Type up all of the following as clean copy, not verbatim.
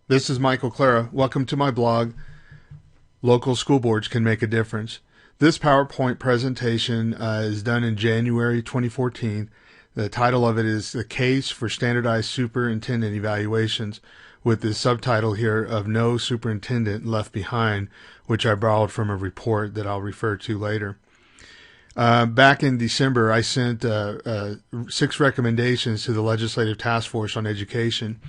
This is Michael Clara. Welcome to my blog, Local School Boards Can Make a Difference. This PowerPoint presentation is done in January 2014. The title of it is The Case for Standardized Superintendent Evaluations, with the subtitle here of No Superintendent Left Behind, which I borrowed from a report that I'll refer to later. Back in December, I sent 6 recommendations to the Legislative Task Force on Education.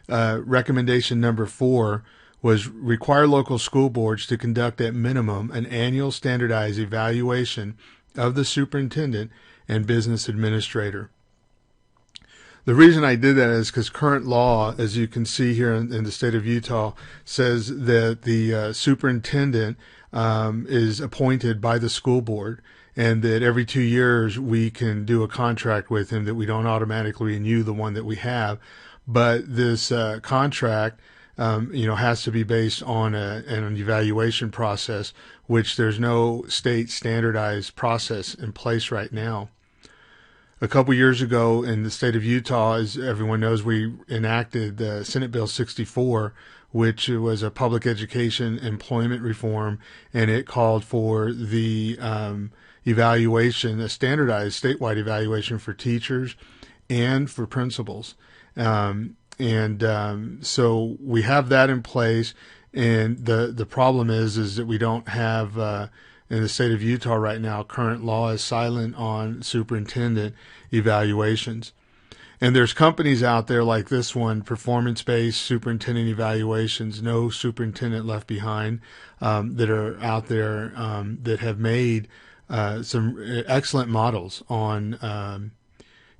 Recommendation number 4 was require local school boards to conduct at minimum an annual standardized evaluation of the superintendent and business administrator. The reason I did that is because current law, as you can see here in the state of Utah, says that the superintendent is appointed by the school board, and that every 2 years we can do a contract with him, that we don't automatically renew the one that we have. But this contract, has to be based on an evaluation process, which there's no state standardized process in place right now. A couple years ago in the state of Utah, as everyone knows, we enacted Senate Bill 64, which was a public education employment reform, and it called for the evaluation, a standardized statewide evaluation for teachers and for principals. So we have that in place, and the problem is that we don't have in the state of Utah right now, current law is silent on superintendent evaluations. And there's companies out there like this one, performance-based superintendent evaluations, No Superintendent Left Behind, that are out there that have made some excellent models on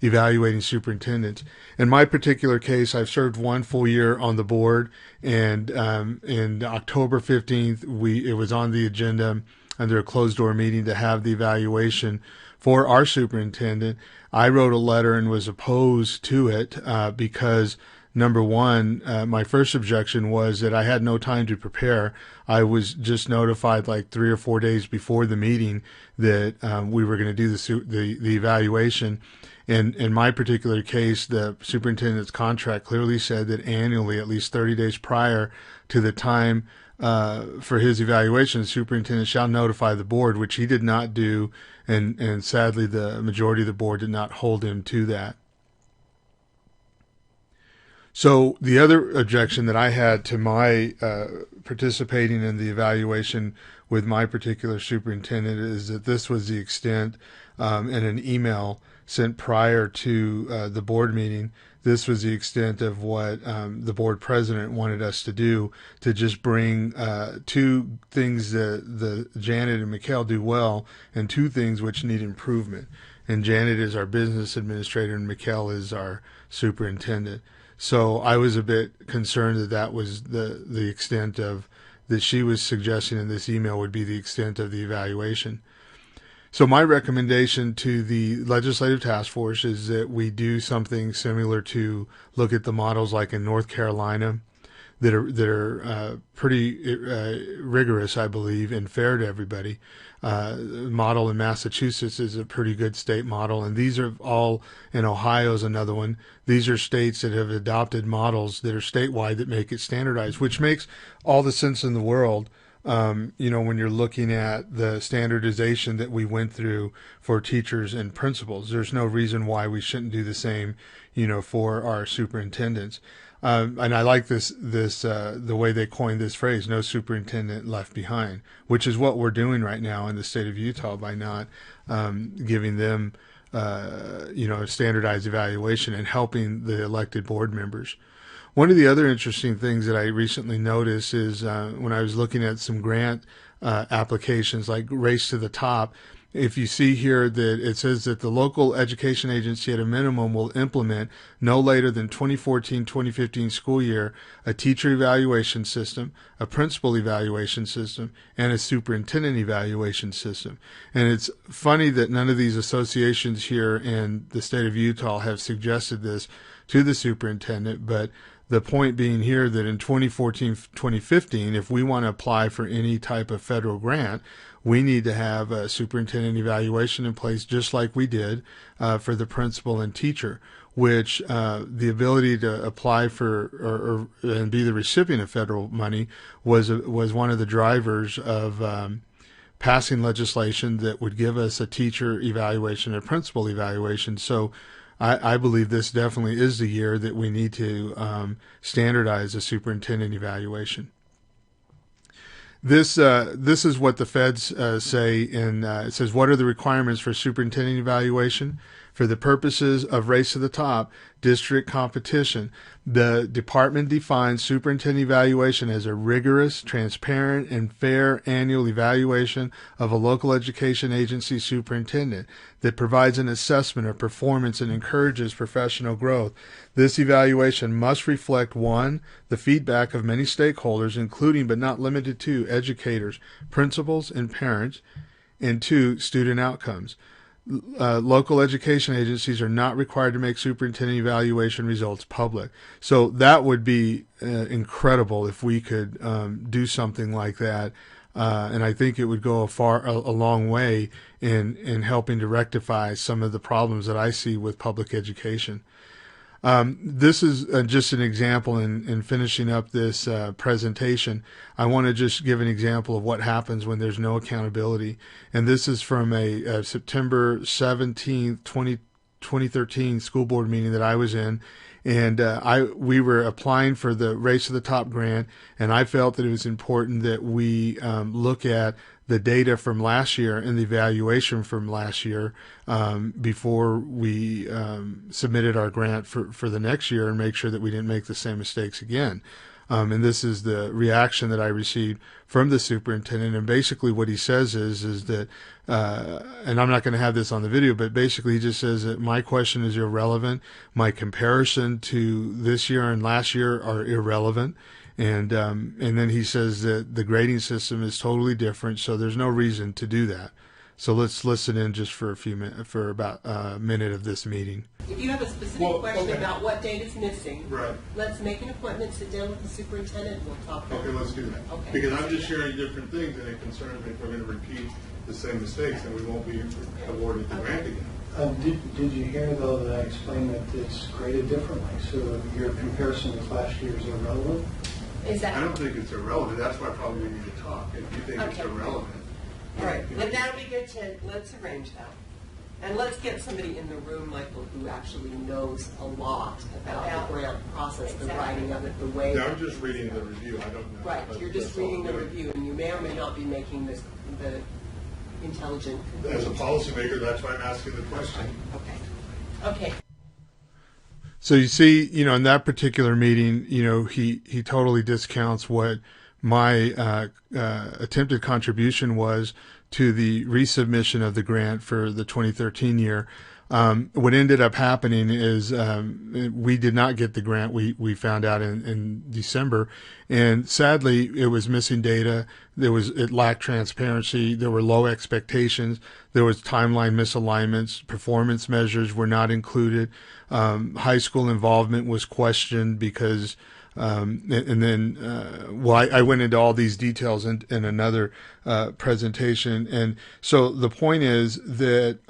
evaluating superintendents. In my particular case, I've served 1 full year on the board, and in October 15th, it was on the agenda under a closed-door meeting to have the evaluation for our superintendent. I wrote a letter and was opposed to it because, number one, my first objection was that I had no time to prepare. I was just notified like 3 or 4 days before the meeting that we were going to do the evaluation. And in my particular case, the superintendent's contract clearly said that annually, at least 30 days prior to the time for his evaluation, the superintendent shall notify the board, which he did not do, and sadly the majority of the board did not hold him to that. So the other objection that I had to my participating in the evaluation with my particular superintendent is that this was the extent, in an email sent prior to the board meeting, this was the extent of what the board president wanted us to do, to just bring 2 things that Janet and Mikhail do well, and 2 things which need improvement. And Janet is our business administrator, and Mikhail is our superintendent. So I was a bit concerned that that was the extent of that she was suggesting in this email would be the extent of the evaluation. So my recommendation to the Legislative Task Force is that we do something similar to look at the models like in North Carolina that are pretty rigorous, I believe, and fair to everybody. The model in Massachusetts is a pretty good state model, and these are all, in Ohio is another one. These are states that have adopted models that are statewide that make it standardized, which makes all the sense in the world. When you're looking at the standardization that we went through for teachers and principals, there's no reason why we shouldn't do the same, for our superintendents. And I like the way they coined this phrase, no superintendent left behind, which is what we're doing right now in the state of Utah by not giving them, a standardized evaluation and helping the elected board members. One of the other interesting things that I recently noticed is when I was looking at some grant applications like Race to the Top, if you see here that it says that the local education agency at a minimum will implement no later than 2014-2015 school year a teacher evaluation system, a principal evaluation system, and a superintendent evaluation system. And it's funny that none of these associations here in the state of Utah have suggested this to the superintendent, but the point being here that in 2014-2015, if we want to apply for any type of federal grant, we need to have a superintendent evaluation in place just like we did for the principal and teacher. which the ability to apply for and be the recipient of federal money was one of the drivers of passing legislation that would give us a teacher evaluation, a principal evaluation. So I believe this definitely is the year that we need to standardize a superintendent evaluation. This is what the feds say it says, what are the requirements for superintendent evaluation? For the purposes of Race to the Top district competition, the department defines superintendent evaluation as a rigorous, transparent, and fair annual evaluation of a local education agency superintendent that provides an assessment of performance and encourages professional growth. This evaluation must reflect, 1, the feedback of many stakeholders, including but not limited to educators, principals, and parents, and 2, student outcomes. Local education agencies are not required to make superintendent evaluation results public. So that would be incredible if we could do something like that. And I think it would go a long way in helping to rectify some of the problems that I see with public education. This is just an example in finishing up this presentation. I want to just give an example of what happens when there's no accountability. And this is from a September 17th, 2013 school board meeting that I was in. And we were applying for the Race to the Top grant, and I felt that it was important that we look at the data from last year and the evaluation from last year before we submitted our grant for the next year, and make sure that we didn't make the same mistakes again. And this is the reaction that I received from the superintendent. And basically what he says is that, and I'm not going to have this on the video, but basically he just says that my question is irrelevant. My comparison to this year and last year are irrelevant. And then he says that the grading system is totally different, so there's no reason to do that. So let's listen in just for a few minutes, for about a minute of this meeting. If you have a specific question about what data is missing, right, let's make an appointment, sit down with the superintendent, and we'll talk. Okay, let's do that. Okay. Because I'm just sharing different things, and it concerns me if we're going to repeat the same mistakes, and we won't be awarded the grant again. Did you hear, though, that I explained that it's graded differently? So your comparison with last year is irrelevant? Is that? I don't think it's irrelevant. That's why probably we need to talk. If you think it's irrelevant. All right. And now we get to, let's arrange that. And let's get somebody in the room, Michael, who actually knows a lot about the grant process, the writing of it, the way. Yeah, I'm just reading the review. I don't know. Right. You're just reading the review, and you may or may not be making the intelligent conclusion. As a policymaker, that's why I'm asking the question. Okay. Okay. So you see, in that particular meeting, he totally discounts what my attempted contribution was to the resubmission of the grant for the 2013 year. What ended up happening is we did not get the grant. We found out in December, and sadly, it was missing data. It lacked transparency. There were low expectations. There was timeline misalignments. Performance measures were not included. High school involvement was questioned because. And then, I went into all these details in another presentation. And so the point is that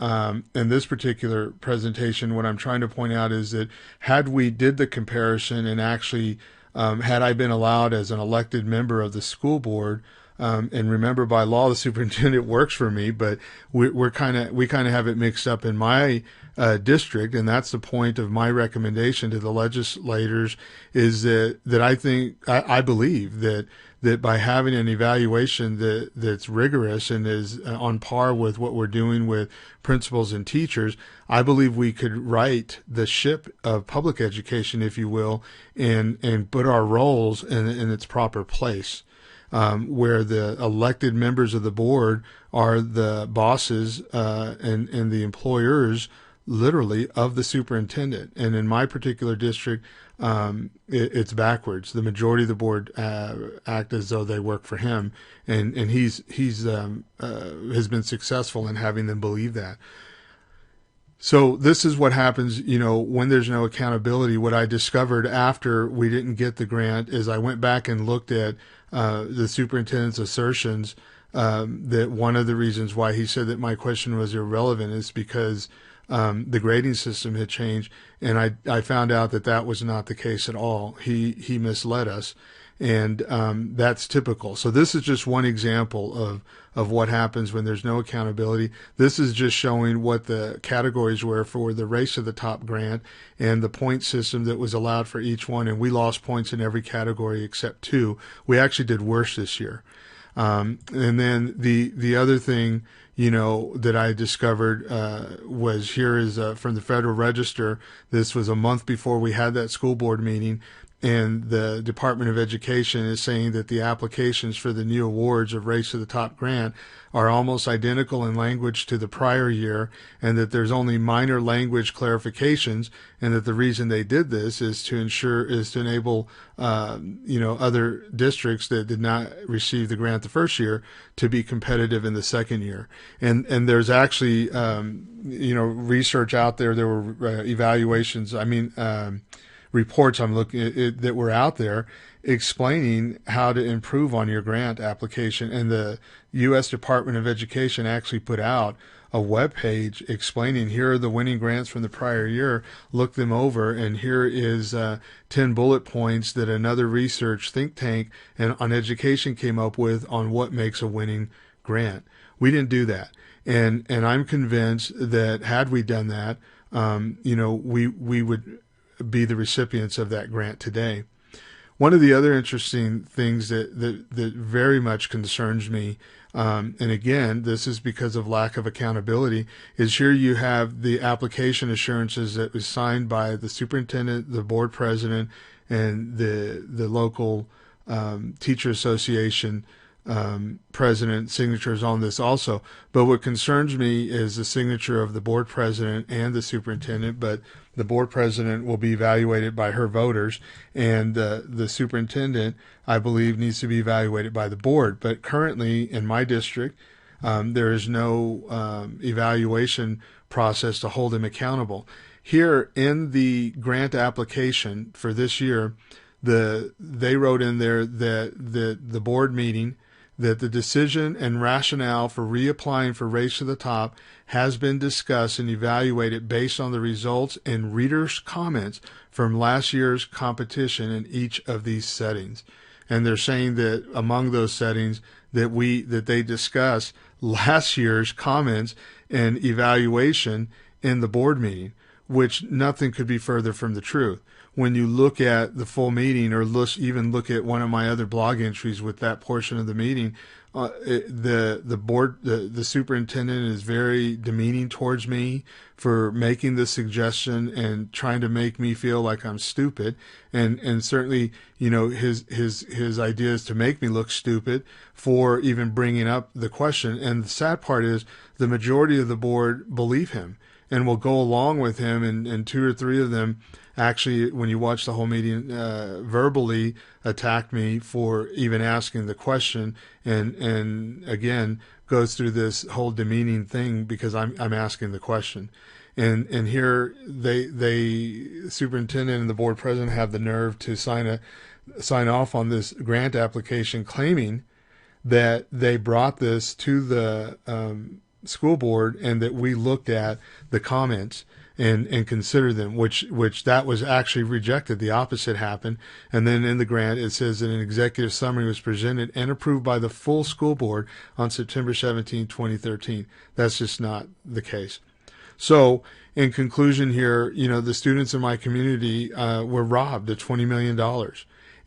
in this particular presentation, what I'm trying to point out is that had we did the comparison and actually had I been allowed as an elected member of the school board, and remember, by law, the superintendent works for me, but we kind of have it mixed up in my district, and that's the point of my recommendation to the legislators is that I believe that by having an evaluation that's rigorous and is on par with what we're doing with principals and teachers, I believe we could right the ship of public education, if you will, and put our roles in its proper place. Where the elected members of the board are the bosses and the employers, literally, of the superintendent. And in my particular district, it's backwards. The majority of the board act as though they work for him, and he's has been successful in having them believe that. So this is what happens, when there's no accountability. What I discovered after we didn't get the grant is I went back and looked at the superintendent's assertions that one of the reasons why he said that my question was irrelevant is because the grading system had changed, and I found out that that was not the case at all. He misled us, and that's typical. So this is just one example of what happens when there's no accountability. This is just showing what the categories were for the Race to the Top grant and the point system that was allowed for each one, and we lost points in every category except two. We actually did worse this year. And then the other thing, that I discovered was here is from the Federal Register. This was a month before we had that school board meeting, and the Department of Education is saying that the applications for the new awards of Race to the Top grant are almost identical in language to the prior year, and that there's only minor language clarifications, and that the reason they did this is to enable other districts that did not receive the grant the first year to be competitive in the second year. And there's actually research out there. There were evaluations. Reports I'm looking at that were out there explaining how to improve on your grant application. And the U.S. Department of Education actually put out a web page explaining here are the winning grants from the prior year. Look them over, and here is 10 bullet points that another research think tank and on education came up with on what makes a winning grant. We didn't do that, and I'm convinced that had we done that, we would be the recipients of that grant today. One of the other interesting things that very much concerns me, and again, this is because of lack of accountability, is here you have the application assurances that was signed by the superintendent, the board president, and the local teacher association president signatures on this also. But what concerns me is the signature of the board president and the superintendent, but the board president will be evaluated by her voters, and the superintendent, I believe, needs to be evaluated by the board. But currently in my district, there is no evaluation process to hold him accountable. Here in the grant application for this year, they wrote in there that the board meeting, that the decision and rationale for reapplying for Race to the Top has been discussed and evaluated based on the results and readers' comments from last year's competition in each of these settings. And they're saying that among those settings that they discuss last year's comments and evaluation in the board meeting, which nothing could be further from the truth. When you look at the full meeting, or even look at one of my other blog entries with that portion of the meeting, the superintendent is very demeaning towards me for making this suggestion and trying to make me feel like I'm stupid, and certainly his idea is to make me look stupid for even bringing up the question. And the sad part is the majority of the board believe him and will go along with him, and two or three of them actually, when you watch the whole meeting, verbally attacked me for even asking the question, and again goes through this whole demeaning thing because I'm asking the question, and here the superintendent and the board president have the nerve to sign off on this grant application, claiming that they brought this to the school board and that we looked at the comments and consider them, which that was actually rejected. The opposite happened. And then in the grant, it says that an executive summary was presented and approved by the full school board on September 17, 2013. That's just not the case. So in conclusion here, the students in my community were robbed of $20 million.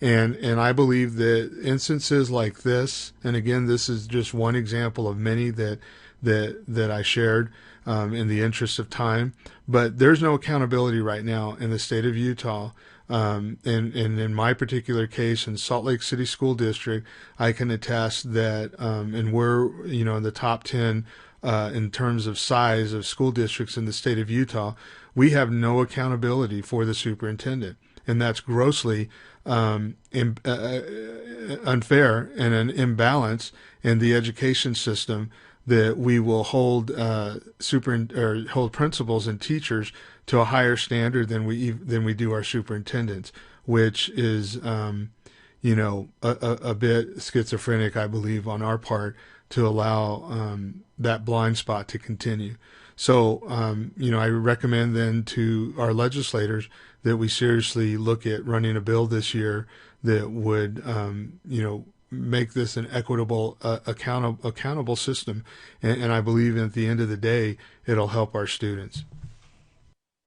And I believe that instances like this, and again, this is just one example of many that I shared in the interest of time, but there's no accountability right now in the state of Utah. And in my particular case, in Salt Lake City School District, I can attest that, and we're, in the top 10 in terms of size of school districts in the state of Utah, we have no accountability for the superintendent. And that's grossly unfair and an imbalance in the education system, that we will hold hold principals and teachers to a higher standard than we do our superintendents, which is a bit schizophrenic, I believe, on our part to allow that blind spot to continue. So, I recommend then to our legislators that we seriously look at running a bill this year that would, make this an equitable, accountable system. And I believe at the end of the day, it'll help our students.